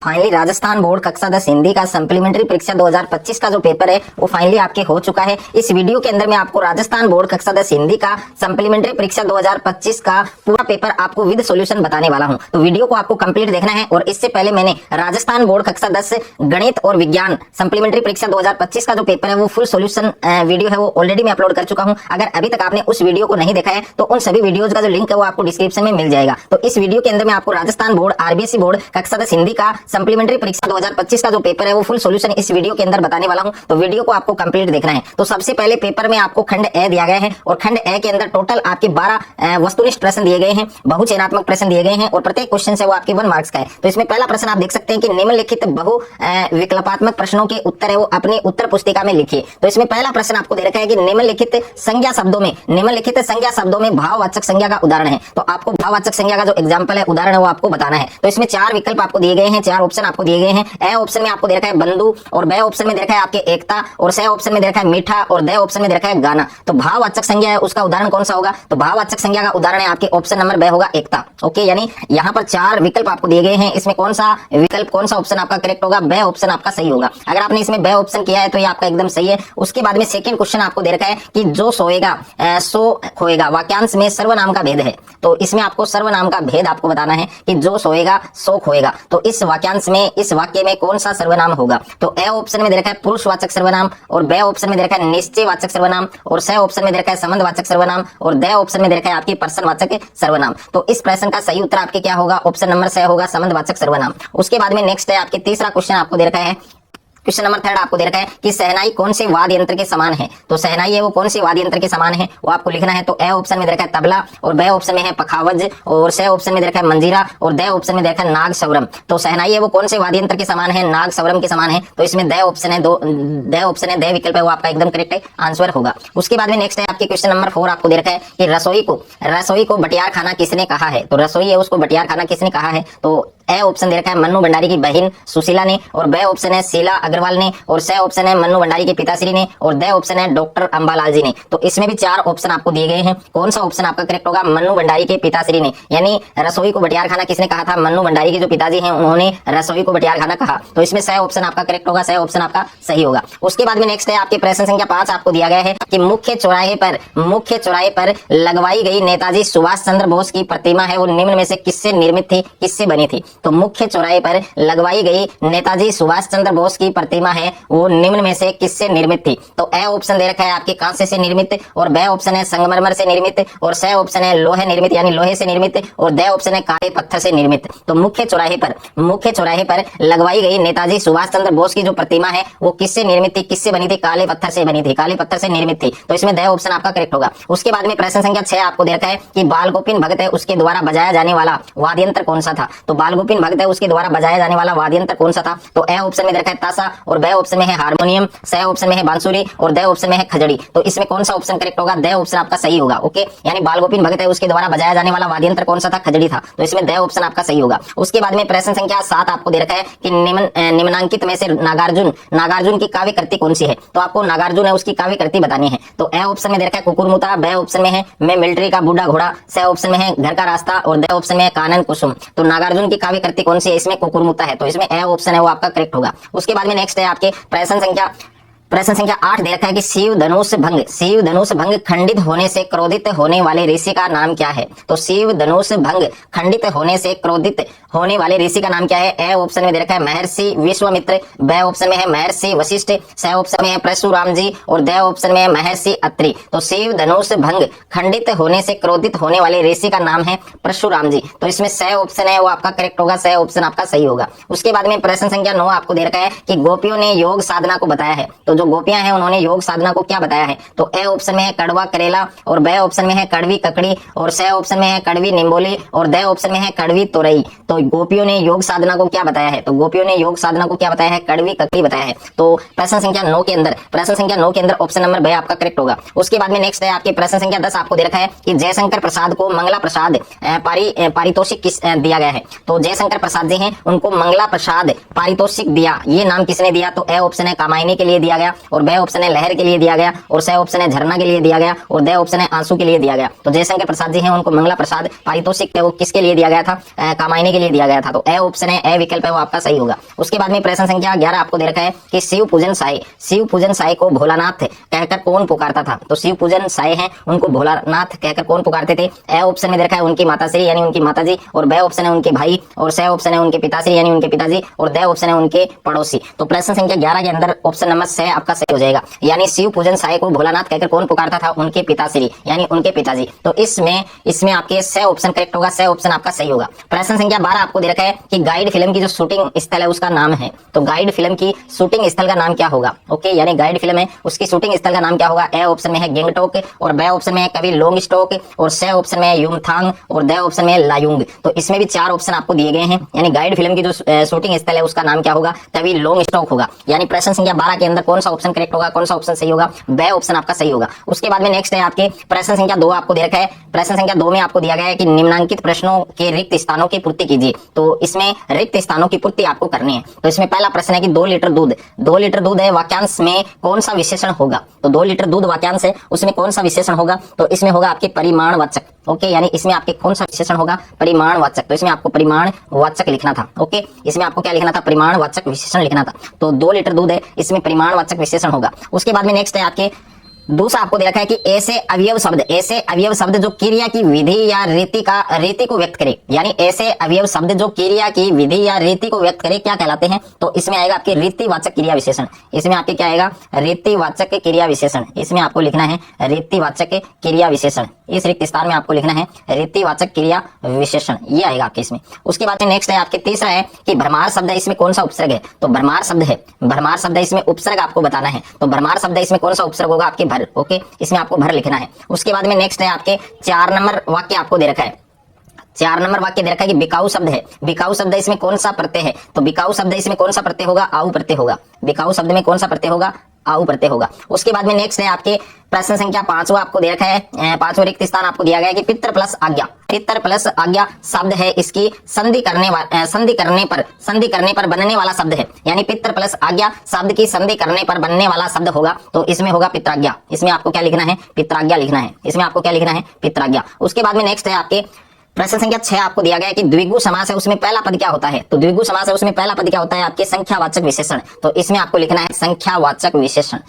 Finally Rajasthan board कक्षा 10 हिंदी का supplementary परीक्षा 2025 का जो पेपर है वो फाइनली आपके हो चुका है। इस वीडियो के अंदर मैं आपको राजस्थान बोर्ड कक्षा 10 हिंदी का सप्लीमेंट्री परीक्षा 2025 का पूरा पेपर आपको विद सॉल्यूशन बताने वाला हूं। तो वीडियो को आपको कंप्लीट देखना है। और इससे पहले मैंने राजस्थान बोर्ड कक्षा 10 गणित और विज्ञान सप्लीमेंट्री परीक्षा 2025 का जो पेपर है वो फुल सॉल्यूशन वीडियो है वो ऑलरेडी मैं अपलोड कर चुका हूँ। अगर अभी तक आपने उस वीडियो को नहीं देखा है तो उन सभी वीडियोज का जो लिंक है वो आपको डिस्क्रिप्शन में मिल जाएगा। तो इस वीडियो के अंदर मैं आपको राजस्थान बोर्ड आरबीएसई बोर्ड कक्षा 10 हिंदी का सप्लीमेंट्री परीक्षा 2025 का जो पेपर है वो फुल सॉल्यूशन इस वीडियो के अंदर बताने वाला हूं। तो वीडियो को आपको कंप्लीट देखना है। तो सबसे पहले पेपर में आपको खंड ए दिया गया है और खंड ए के अंदर टोटल आपके 12 वस्तुनिष्ठ प्रश्न दिए गए हैं, बहुचयनात्मक प्रश्न दिए गए हैं और प्रत्येक क्वेश्चन है वो आपके 1 मार्क्स का है। तो इसमें पहला प्रश्न आप देख सकते हैं कि निम्नलिखित बहु विकल्पात्मक प्रश्नों के उत्तर है वो अपनी उत्तर पुस्तिका में लिखिए। तो इसमें पहला प्रश्न आपको दे रखा है कि निम्नलिखित संज्ञा शब्दों में भाववाचक संज्ञा का उदाहरण है। तो आपको भाववाचक संज्ञा का जो एग्जाम्पल है उदाहरण है वो आपको बताना है। तो इसमें 4 विकल्प आपको दिए गए हैं, 4 ऑप्शन आपको दिए गए हैं। ए ऑप्शन में आपको दे रखा है बंधु और बे ऑप्शन में दे रखा है आपके एकता और स ऑप्शन में दे रखा है मीठा और दे ऑप्शन में दे रखा है गाना। तो भाववाचक संज्ञा है उसका उदाहरण कौन सा होगा? तो भाववाचक संज्ञा का उदाहरण है आपके ऑप्शन नंबर बे होगा एकता। ओके, यानी यहाँ पर 4 विकल्प आपको दिए गए हैं। इसमें कौन सा विकल्प कौन सा ऑप्शन आपका करेक्ट होगा? बे ऑप्शन आपका सही होगा। अगर आपने इसमें बे ऑप्शन किया है तो ये आपका एकदम सही है। उसके बाद में सेकंड क्वेश्चन आपको दे रखा है कि जो सोएगा सो खोएगा वाक्यांश में सर्वनाम का भेद है। तो इसमें आपको सर्वनाम का भेद आपको बताना है कि जो सोएगा सो खोएगा। तो इस वाक्यांश में इस वाक्य में कौन सा सर्वनाम होगा? तो ए ऑप्शन में दे रखा है पुरुषवाचक सर्वनाम और बे ऑप्शन में दे रखा है निश्चयवाचक सर्वनाम और स ऑप्शन में दे रखा है संबंधवाचक सर्वनाम और दे ऑप्शन में दे रखा है आपकी पर्सनवाचक सर्वनाम। तो इस प्रश्न का सही उत्तर आपके क्या होगा? ऑप्शन नंबर स होगा संबंधवाचक सर्वनाम। उसके बाद में नेक्स्ट है आपके तीसरा क्वेश्चन आपको दे रखा है, क्वेश्चन नंबर 3 आपको दे रखा है कि शहनाई कौन से वाद्य यंत्र के समान है? तो शहनाई है वो कौन से वाद्य यंत्र के समान है वो आपको लिखना है। तो ए ऑप्शन में दे रखा है तबला और बे ऑप्शन में है पखावज और स ऑप्शन में दे रखा है मंजीरा और दे ऑप्शन में दे रखा है नाग सवरम। तो शहनाई है वो कौन से वाद्य यंत्र के समान है? नाग सवरम के समान है। तो इसमें दे ऑप्शन है दे विकल्प है वो आपका एकदम करेक्ट है, आंसर होगा। उसके बाद में नेक्स्ट है आपके क्वेश्चन नंबर 4 आपको दे रखा है कि रसोई को बटियार खाना किसने कहा है? तो रसोई है उसको बटियार खाना किसने कहा है? तो ए ऑप्शन दे रखा है मन्नू भंडारी की बहन सुशीला ने और बे ऑप्शन है शीला अग्रवाल ने और स ऑप्शन है मन्नू भंडारी के पिताश्री ने और दे ऑप्शन है डॉक्टर अंबालाल जी ने। तो इसमें भी 4 ऑप्शन आपको दिए गए हैं। कौन सा ऑप्शन आपका करेक्ट होगा? मन्नू भंडारी के पिताश्री ने, यानी रसोई को बटियार खाना किसने कहा था? मन्नू भंडारी के जो पिताजी हैं उन्होंने रसोई को बटियार खाना कहा। तो इसमें स ऑप्शन आपका करेक्ट होगा, स ऑप्शन आपका सही होगा। उसके बाद में नेक्स्ट है आपके प्रश्न संख्या 5 आपको दिया गया है कि मुख्य चौराहे पर लगवाई गई नेताजी सुभाष चंद्र बोस की प्रतिमा है वो निम्न में से किससे निर्मित थी, किससे बनी थी? तो मुख्य चौराहे पर लगवाई गई नेताजी सुभाष चंद्र बोस की प्रतिमा है वो निम्न में से किससे निर्मित थी? तो ए ऑप्शन दे रखा है आपके कांस्य से निर्मित और बे ऑप्शन है संगमरमर से निर्मित और स ऑप्शन है लोहे निर्मित यानी लोहे से निर्मित और दे ऑप्शन है काले पत्थर से निर्मित। तो मुख्य चौराहे पर लगवाई गई नेताजी सुभाष चंद्र बोस की जो प्रतिमा है वो किससे निर्मित थी, किससे बनी थी? काले पत्थर से बनी थी, काले पत्थर से निर्मित थी। तो इसमें दे ऑप्शन आपका करेक्ट होगा। उसके बाद में प्रश्न संख्या 6 आपको दे रखा है कि बाल गोपिन भगत है उसके द्वारा बजाया जाने वाला वाद्य यंत्र कौन सा था? तो बाल गोपिन भगत है उसके द्वारा बजाया जाने वाला वाद्य यंत्र कौन सा था? तो ए ऑप्शन में दे रखा है ताशा और बे ऑप्शन में है हारमोनियम, स ऑप्शन में है बांसुरी और दे ऑप्शन में है खजड़ी। तो इसमें कौन सा ऑप्शन करेक्ट होगा? दे ऑप्शन आपका सही होगा। ओके, यानी बाल गोपिन भगत है उसके द्वारा बजाया जाने वाला वाद्य यंत्र कौन सा था? खजड़ी था। तो इसमें दे ऑप्शन आपका सही होगा। उसके बाद में प्रश्न संख्या 7 आपको दे रखा है कि निम्नांकित में से नागार्जुन की काव्य कृति कौन सी है? तो आपको नागार्जुन है उसकी काव्य कृति बतानी है। तो ए ऑप्शन में दे रखा है कुकुरमुता, बे ऑप्शन में है मैं मिलिट्री का बूढ़ा घोड़ा, स ऑप्शन में है घर का रास्ता और दे ऑप्शन में है कानन कुसुम। तो नागार्जुन की काव्य कृति कौन सी है? इसमें कुकुरमुता है। तो इसमें ए ऑप्शन है वो आपका करेक्ट होगा। उसके बाद में नेक्स्ट है आपके प्रश्न संख्या 8 दे रखा है कि शिव धनुष भंग खंडित होने से क्रोधित होने वाले ऋषि का नाम क्या है? तो शिव धनुष भंग खंडित होने से क्रोधित होने वाले ऋषि का नाम क्या है? ए ऑप्शन में दे रखा है महर्षि विश्वामित्र, बे ऑप्शन में है महर्षि वशिष्ठ, स ऑप्शन में है परशुराम जी और दे ऑप्शन में है महर्षि अत्रि। तो शिव धनुष भंग खंडित होने से क्रोधित होने वाले ऋषि का नाम है परशुराम जी। तो इसमें स ऑप्शन है वो आपका करेक्ट होगा, स ऑप्शन आपका सही होगा। उसके बाद में प्रश्न संख्या 9 आपको दे रखा है कि गोपियों ने योग साधना को बताया है। तो जो गोपियां हैं उन्होंने योग साधना को क्या बताया है? तो ए ऑप्शन में है कड़वा करेला और बे ऑप्शन में है कड़वी ककड़ी और स ऑप्शन में है कड़वी निम्बोली और दे ऑप्शन में है कड़वी तोरई। तो गोपियों ने योग साधना को क्या बताया है? तो गोपियों ने योग साधना को क्या बताया है? कड़वी ककड़ी बताया है। तो प्रश्न संख्या 9 के अंदर ऑप्शन नंबर बे आपका करेक्ट होगा। उसके बाद में नेक्स्ट है आपके प्रश्न संख्या 10 आपको दे रखा है कि जयशंकर प्रसाद को मंगला प्रसाद पारितोषिक दिया गया है। तो जयशंकर प्रसाद जी हैं उनको मंगला प्रसाद पारितोषिक दिया, ये नाम किसने दिया? तो ए ऑप्शन है कामायनी के लिए दिया गया और बे ऑप्शन है लहर के लिए दिया गया और स ऑप्शन है झरना के लिए दिया गया और दे ऑप्शन है आंसू के लिए दिया गया। तो जयशंकर प्रसाद जी हैं उनको मंगला प्रसाद पारितोषिक वो किसके लिए दिया गया था? कामायनी के लिए दे दिया गया था। तो ए ऑप्शन है, ए विकल्प है वो आपका सही होगा। उसके बाद में प्रश्न संख्या 11 आपको दे रखा है कि शिव पूजन साई को भोलानाथ कहकर कौन पुकारता था। तो शिव पूजन साई है, उनको भोलानाथ कहकर कौन पुकारते थे। ए ऑप्शन में दे रखा है उनकी माताश्री यानी उनकी माताजी, और बे ऑप्शन है उनके भाई, और स ऑप्शन है उनके पिताश्री यानी उनके पिताजी, और द ऑप्शन है उनके पड़ोसी। तो प्रश्न संख्या 11 के अंदर ऑप्शन नंबर स आपका सही हो जाएगा, यानी शिव पूजन साई को भोलानाथ कहकर कौन पुकारता था, उनके पिताश्री यानी उनके पिताजी। तो इसमें आपके स ऑप्शन करेक्ट होगा, स ऑप्शन आपका सही होगा। प्रश्न संख्या 12 आपको दे रखा है कि गाइड फिल्म की जो शूटिंग स्थल है उसका नाम है। तो गाइड फिल्म की शूटिंग स्थल का नाम क्या होगा। ओके, यानी गाइड फिल्म है उसकी शूटिंग स्थल का नाम क्या होगा। ए ऑप्शन में है गैंगटॉक, और बे ऑप्शन में है कभी लॉन्ग स्टॉक, और स ऑप्शन में है युमथांग, और द ऑप्शन में है लायुंग। तो इसमें भी 4 ऑप्शन आपको दिए गए हैं, यानी गाइड फिल्म की जो शूटिंग स्थल है उसका नाम क्या होगा, कभी लॉन्ग स्टॉक होगा। यानी प्रश्न संख्या 12 के अंदर कौन सा ऑप्शन करेक्ट होगा, कौन सा ऑप्शन सही होगा, बे ऑप्शन आपका सही होगा। उसके बाद में नेक्स्ट है आपके प्रश्न संख्या 2 आपको दे रखा है। प्रश्न संख्या 2 में आपको दिया गया है कि निम्नलिखित प्रश्नों के रिक्त स्थानों की पूर्ति कीजिए। तो इसमें रिक्त स्थानों की पूर्ति आपको करनी है। तो इसमें पहला प्रश्न है कि 2 लीटर दूध है, वाक्यांश में कौन सा विशेषण होगा। तो 2 लीटर दूध वाक्यांश है, उसमें कौन सा विशेषण होगा। तो इसमें होगा आपके परिमाणवाचक। ओके, यानी इसमें आपके कौन सा विशेषण होगा, परिमाणवाचक। तो इसमें आपको परिमाणवाचक लिखना था। ओके, इसमें आपको क्या लिखना था, परिमाणवाचक विशेषण लिखना था। तो 2 लीटर दूध है, इसमें परिमाणवाचक विशेषण होगा। उसके बाद में नेक्स्ट है आपके दूसरा आपको दे रखा है कि ऐसे अवयव शब्द जो क्रिया की विधि या रीति को व्यक्त करे, यानी ऐसे अवयव शब्द जो क्रिया की विधि या रीति को व्यक्त करे क्या कहलाते हैं। तो इसमें आएगा आपके रीतिवाचक क्रिया विशेषण। इसमें आपके क्या आएगा, रीतिवाचक क्रिया विशेषण। इसमें आपको लिखना है रीतिवाचक क्रिया विशेषण। इस रिक्त स्थान में आपको लिखना है रीतिवाचक क्रिया विशेषण, ये आएगा आपके इसमें। उसके बाद में नेक्स्ट है आपके तीसरा है कि भरमार शब्द है, इसमें कौन सा उपसर्ग है। तो भरमार शब्द है, इसमें उपसर्ग आपको बताना है। तो भरमार शब्द है, इसमें कौन सा उपसर्ग होगा, आपके भर। ओके, इसमें आपको भर लिखना है। उसके बाद में नेक्स्ट है आपके 4 नंबर वाक्य आपको दे रखा है। 4 नंबर वाक्य दे रखा है कि बिकाऊ शब्द है, इसमें कौन सा प्रत्यय है। तो बिकाऊ शब्द इसमें कौन सा प्रत्यय होगा, आऊ प्रत्यय होगा। बिकाऊ शब्द में कौन सा प्रत्यय होगा, आऊ प्रत्यय होगा। उसके बाद में नेक्स्ट है आपके प्रश्न संख्या 5वां आपको दे रखा है। 5वां रिक्त स्थान आपको दिया गया है कि पितृ प्लस आज्ञा शब्द है, इसकी संधि करने पर बनने वाला शब्द है। यानी पितृ प्लस आज्ञा शब्द की संधि करने पर बनने वाला शब्द होगा। तो इसमें होगा पित्राज्ञा। इसमें आपको क्या लिखना है, पित्राज्ञा लिखना है। इसमें आपको क्या लिखना है, पित्राज्ञा। उसके बाद में नेक्स्ट है आपके प्रश्न संख्या 6 आपको दिया गया है कि द्विगु समास है, उसमें पहला पद क्या होता है। तो द्विगु समास है, उसमें पहला पद क्या होता है, आपके संख्यावाचक विशेषण। तो इसमें आपको लिखना है संख्यावाचक विशेषण।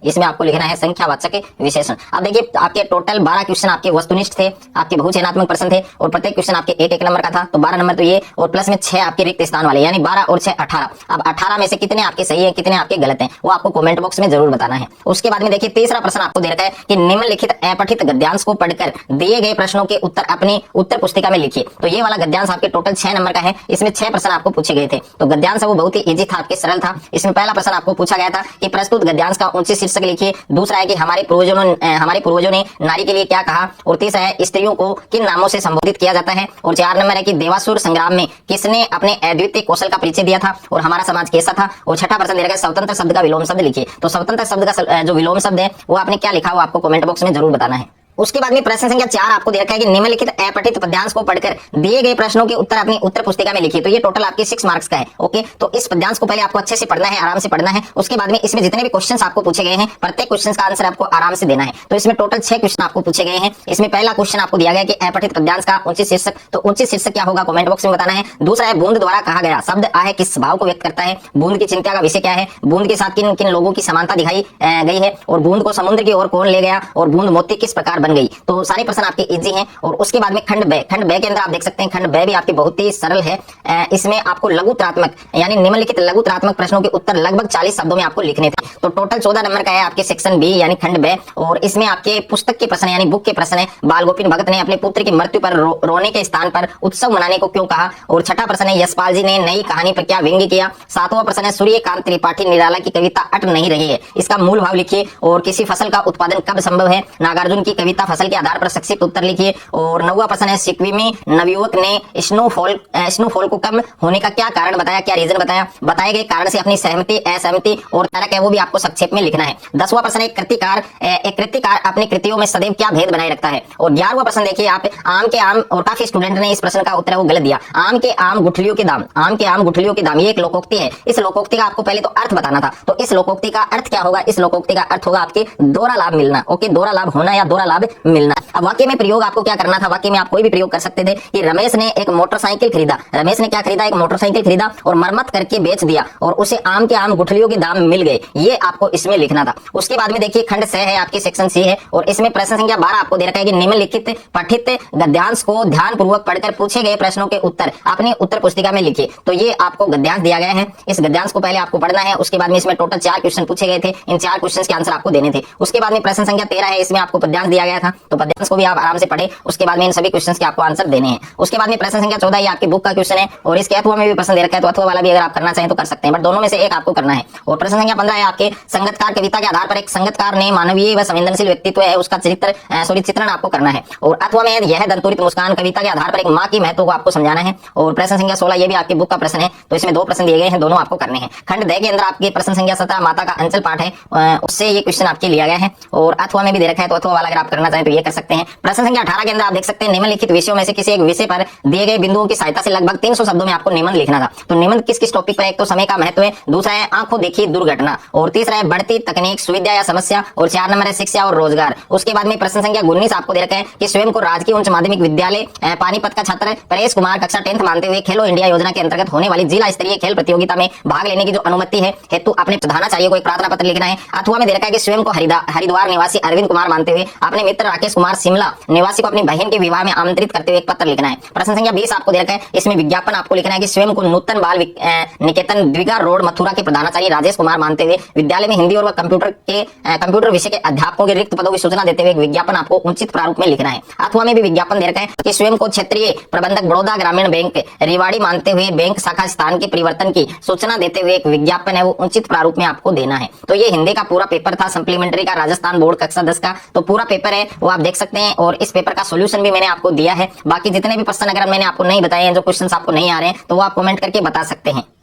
इसमें आपको लिखना है संख्यावाचक विशेषण। अब देखिए आपके टोटल 12 क्वेश्चन आपके वस्तुनिष्ठ थे, आपके बहुचयनात्मक प्रश्न थे, और प्रत्येक क्वेश्चन आपके 1-1 नंबर का था। तो 12 नंबर तो ये, और प्लस में 6 आपके रिक्त स्थान वाले, यानी 12 और 6 18। अब 18 में से कितने आपके सही है, कितने आपके गलत हैं, वो आपको कमेंट बॉक्स में जरूर बताना है। उसके बाद में देखिए तीसरा प्रश्न आपको दे रखा है कि निम्नलिखित अपठित गद्यांश को पढ़कर दिए गए प्रश्नों के उत्तर अपनी उत्तर पुस्तिका में लिखिए। तो ये वाला गद्यांश आपके टोटल 6 नंबर का है। इसमें 6 प्रश्न आपको पूछे गए थे। तो गद्यांश वो बहुत ही इजी था, आपके सरल था। इसमें पहला प्रश्न आपको पूछा गया था कि प्रस्तुत गद्यांश का उचित शीर्षक लिखिए। दूसरा है कि हमारे पूर्वजों ने नारी के लिए क्या कहा। और तीसरा है स्त्रियों को किन नामों से संबोधित किया जाता है। और 4 नंबर है कि देवासुर संग्राम में किसने अपने अद्वितीय कौशल का परिचय दिया था, और हमारा समाज कैसा था। और छठा प्रश्न दे रखा है स्वतंत्र शब्द का विलोम शब्द लिखिए। तो स्वतंत्र शब्द का जो विलोम शब्द है वो आपने क्या लिखा, वो आपको कमेंट बॉक्स में जरूर बताना है। उसके बाद में प्रश्न संख्या 4 आपको दे रखा है कि निम्नलिखित अपठित पद्यांश को पढ़कर दिए गए प्रश्नों के उत्तर अपनी उत्तर पुस्तिका में लिखिए। तो ये टोटल आपके 6 मार्क्स का है। ओके, तो इस पद्यांश को पहले आपको अच्छे से पढ़ना है, आराम से पढ़ना है। उसके बाद में इसमें जितने भी क्वेश्चंस आपको पूछे गए हैं, प्रत्येक क्वेश्चन का आंसर आपको आराम से देना है। तो इसमें टोटल 6 क्वेश्चन आपको पूछे गए हैं। इसमें पहला क्वेश्चन आपको दिया गया कि अपठित पद्यांश का उचित शीर्षक। तो उचित शीर्षक क्या होगा, कमेंट बॉक्स में बताना है। दूसरा है बूंद द्वारा कहा गया शब्द आहे किस भाव को व्यक्त करता है। बूंद की चिंता का विषय क्या है। बूंद के साथ किन किन लोगों की समानता दिखाई गई है। और बूंद को समुद्र की ओर कौन ले गया। और बूंद मोती किस प्रकार बन गई। तो सारे प्रश्न आपके इजी हैं। और उसके बाद में खंड बे के अंदर आप देख सकते हैं, खंड बे भी आपके बहुत ही सरल है। इसमें आपको लघुत्रात्मक यानी निम्नलिखित लघुत्रात्मक प्रश्नों के उत्तर लगभग 40 शब्दों में आपको लिखने थे। तो टोटल 14 नंबर का है आपके सेक्शन बी यानी खंड बे। और इसमें आपके पुस्तक के प्रश्न यानी बुक के प्रश्न है। बाल गोविंद भगत ने अपने पुत्र की मृत्यु पर रोने के स्थान पर उत्सव मनाने को क्यों कहा। और छठा प्रश्न है यशपाल जी ने नई कहानी पर क्या व्यंग्य किया। 7वां प्रश्न है सूर्यकांत त्रिपाठी निराला की कविता अट नहीं रही है, इसका मूल भाव लिखिए। और किसी फसल का उत्पादन कब संभव है। नागार्जुन की कविता फसल के आधार पर संक्षिप्त उत्तर लिखिए। और 9वां प्रश्न है सिक्किमी नवयुवक ने स्नोफॉल को कम होने का क्या कारण बताया, क्या रीजन बताया। बताए गए कारण से अपनी सहमति असहमति और तर्क है वो भी आपको संक्षेप में लिखना है। 10वां प्रश्न है कृतिकार अपनी कृतियों में सदैव क्या भेद बनाए रखता है। और 11वां प्रश्न देखिए आप आम के आम, और काफी स्टूडेंट ने इस प्रश्न का उत्तर है वो गलत दिया। आम के आम गुठलियों के दाम, ये एक लोकोक्ति है। इस लोकोक्ति का आपको पहले तो अर्थ बताना था। तो इस लोकोक्ति का अर्थ क्या होगा, इस लोकोक्ति का अर्थ होगा आपके दोहरा लाभ मिलना। ओके, दोहरा लाभ होना या दोहरा लाभ जवाब मिलना। अब वाक्य में प्रयोग आपको क्या करना था, वाक्य में आप कोई भी प्रयोग कर सकते थे कि रमेश ने एक मोटरसाइकिल खरीदा। रमेश ने क्या खरीदा, एक मोटरसाइकिल खरीदा और मरम्मत करके बेच दिया और उसे आम के आम गुठलियों के दाम मिल गए। ये आपको इसमें लिखना था। उसके बाद में देखिए खंड से है आपकी, सेक्शन सी है और इसमें प्रश्न संख्या 12 आपको दे रखा है कि निम्नलिखित पठित गद्यांश को ध्यानपूर्वक पढ़कर पूछे गए प्रश्नों के उत्तर अपनी उत्तर पुस्तिका में लिखिए। तो ये आपको गद्यांश दिया गया है, इस गद्यांश को पहले आपको पढ़ना है। उसके बाद में इसमें टोटल 4 क्वेश्चन पूछे गए थे, इन 4 क्वेश्चन के आंसर आपको देने थे। उसके बाद में प्रश्न संख्या 13 है, इसमें आपको पद्यांश दिया गया था, तो पद्यांश को भी आप आराम से पढ़े। उसके बाद में इन सभी क्वेश्चन के आपको आंसर देने हैं। उसके बाद में प्रश्न संख्या 14 ये आपकी बुक का क्वेश्चन है और इसके अथवा में भी प्रश्न दे रखा है, तो अथवा वाला भी अगर आप करना चाहें तो कर सकते हैं, बट दोनों में से एक आपको करना है। और प्रश्न संख्या 15 है आपके संगतकार कविता के आधार पर एक संगतकार ने मानवीय व संवेदनशील व्यक्तित्व है उसका चित्रण आपको करना है। और अथवा में यह दंतुरित मुस्कान कविता के आधार पर एक माँ की महत्व को आपको समझाना है। और प्रश्न संख्या 16 ये भी आपकी बुक का प्रश्न है, तो इसमें 2 प्रश्न दिए गए हैं, दोनों आपको करने हैं। खंड द के अंदर आपके प्रश्न संख्या 17 माता का अंचल पाठ है, उससे ये क्वेश्चन आपके लिया गया है और अथवा में भी दे रखा है, तो अथवा वाला अगर आप करना चाहें तो ये कर सकते हैं। प्रश्न संख्या 18 के अंदर आप देख सकते हैं निम्नलिखित विषयों में से किसी एक विषय पर दिए गए बिंदुओं की सहायता से लगभग 300 शब्दों में आपको निबंध लिखना था। तो निबंध किस किस टॉपिक पर, एक तो समय का महत्व है, दूसरा है आंखों देखी दुर्घटना और तीसरा है बढ़ती तकनीक सुविधा या समस्या और 4 नंबर है शिक्षा और रोजगार। उसके बाद में प्रश्न संख्या 19 आपको दे रखा है कि स्वयं को राजकीय उच्च माध्यमिक विद्यालय पानीपत का छात्र परेश कुमार कक्षा 10th मानते हुए खेलो इंडिया योजना के अंतर्गत होने वाली जिला स्तरीय खेल प्रतियोगिता में भाग लेने की जो अनुमति है हेतु अपने प्रधानाचार्य को एक प्रार्थना पत्र लिखना है। अथवा में दे रखा है कि स्वयं को हरिद्वार निवासी अरविंद कुमार मानते हुए अपने मित्र राकेश कुमार शिमला निवासी को अपनी बहन के विवाह में आमंत्रित करते हुए एक पत्र लिखना है। प्रश्न संख्या 20 आपको दे रखा है, इसमें विज्ञापन आपको लिखना है कि स्वयं को नूतन बाल निकेतन द्विगा रोड मथुरा के प्रधानाचार्य राजेश कुमार मानते हुए विद्यालय में हिंदी और कंप्यूटर विषय के अध्यापकों के रिक्त पदों की सूचना देते हुए एक विज्ञापन आपको उचित प्रारूप में लिखना है। अथवा में भी विज्ञापन दे रखा है कि स्वयं को क्षेत्रीय प्रबंधक बड़ौदा ग्रामीण बैंक रेवाड़ी मानते हुए बैंक शाखा स्थान के परिवर्तन की सूचना देते हुए एक विज्ञापन है वो उचित प्रारूप में आपको देना है। तो ये हिंदी का पूरा पेपर था सप्लीमेंट्री का, राजस्थान बोर्ड कक्षा 10 का। तो पूरा पेपर है वो आप देख सकते हैं और इस पेपर का सोल्यूशन भी मैंने आपको दिया है। बाकी जितने भी प्रश्न अगर मैंने आपको नहीं बताए हैं, जो क्वेश्चंस आपको नहीं आ रहे हैं, तो वो आप कमेंट करके बता सकते हैं।